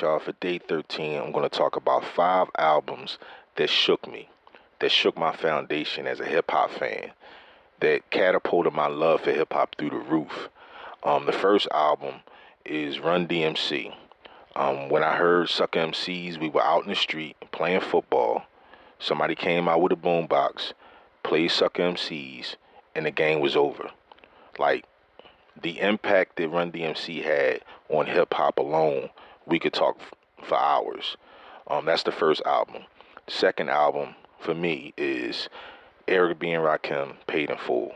right, y'all, for day 13, I'm going to talk about 5 albums that shook me, that shook my foundation as a hip-hop fan, that catapulted my love for hip-hop through the roof. The first album is Run DMC. When I heard Sucker MCs, we were out in the street playing football. Somebody came out with a boombox, played Sucker MCs, and the game was over. Like, the impact that Run DMC had on hip-hop alone, we could talk for hours. That's the first album. The second album, for me, is Eric B. and Rakim, Paid in Full.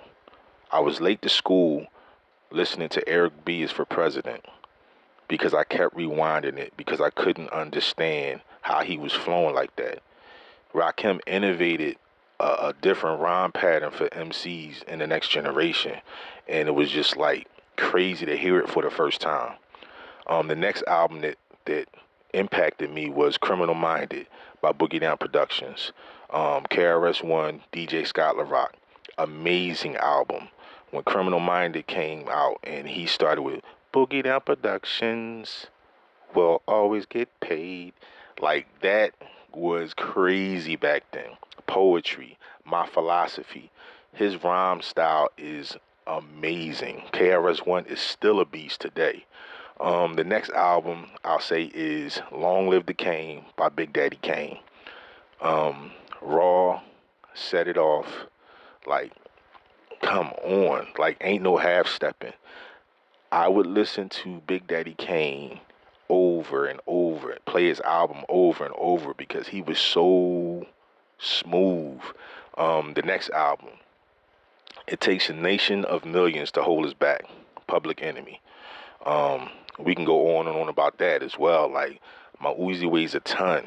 I was late to school listening to Eric B. is for President because I kept rewinding it because I couldn't understand how he was flowing like that. Rakim innovated a different rhyme pattern for MCs in the next generation, and it was just like crazy to hear it for the first time. The next album that impacted me was Criminal Minded by Boogie Down Productions. KRS-One, DJ Scott LaRock. Amazing album. When Criminal Minded came out and he started with Boogie Down Productions, will always get paid. Like, that was crazy back then. Poetry, my philosophy. His rhyme style is amazing. KRS-One is still a beast today. The next album I'll say is Long Live the Kane by Big Daddy Kane. Raw, Set It Off, like, come on, like, ain't no half-stepping. I would listen to Big Daddy Kane over and over, play his album over and over because he was so smooth. The next album, It Takes a Nation of Millions to Hold Us Back, Public Enemy. We can go on and on about that as well. Like, My Uzi Weighs a Ton.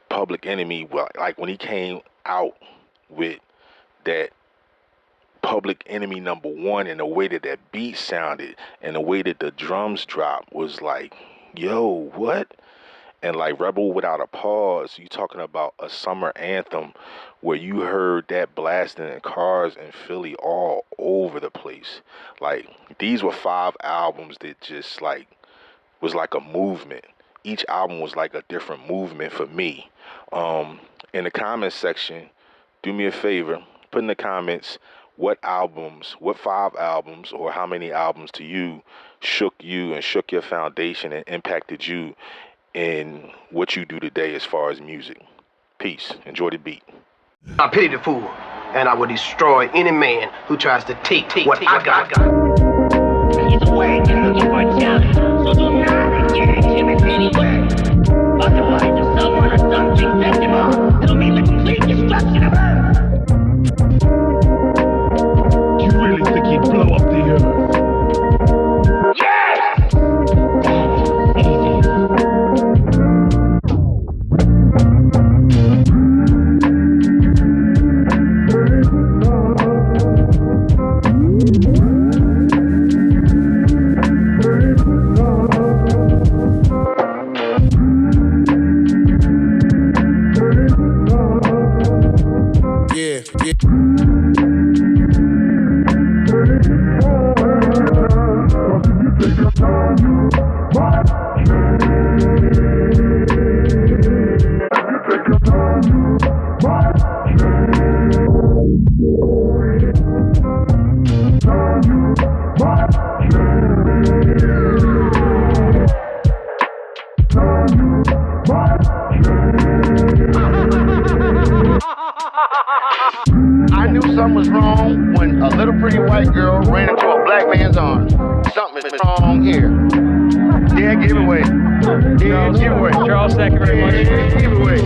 Public Enemy, well, like when he came out with that Public Enemy #1 and the way that that beat sounded and the way that the drums dropped was like, yo, what? And like Rebel Without a Pause, you talking about a summer anthem where you heard that blasting in cars in Philly all over the place. Like, these were 5 albums that just like was like a movement. Each album was like a different movement for me. In the comments section, do me a favor, put in the comments what 5 albums or how many albums to you shook you and shook your foundation and impacted you in what you do today as far as music. Peace. Enjoy the beat. I pity the fool, and I will destroy any man who tries to take what I got. He's awakened looking for a challenge, so do not engage him in any way. Otherwise, if someone or something sets him off, it'll mean the complete destruction of Earth. You really think he'd blow up the Earth? Yes! That's easy. I knew something was wrong when a little pretty white girl ran into a black man's arms. Something is wrong here. Yeah, give it away. Yeah, give it away. Charles, thank you very much. Yeah, give it away.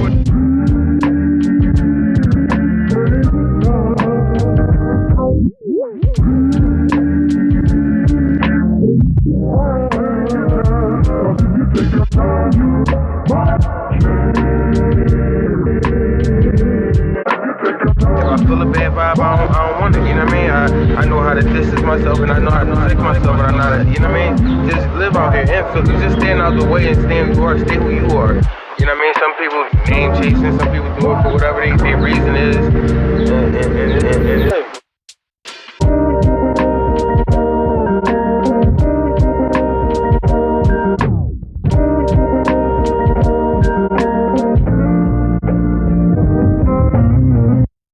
If I feel a bad vibe, I don't want it, you know what I mean? I know how to distance myself and I know how to protect myself, but I know how to, you know what I mean? Just live out here in Philly. Just stand out the way and stay who you are, stay who you are. You know what I mean? Some people name chasing, some people do it for whatever their reason is. And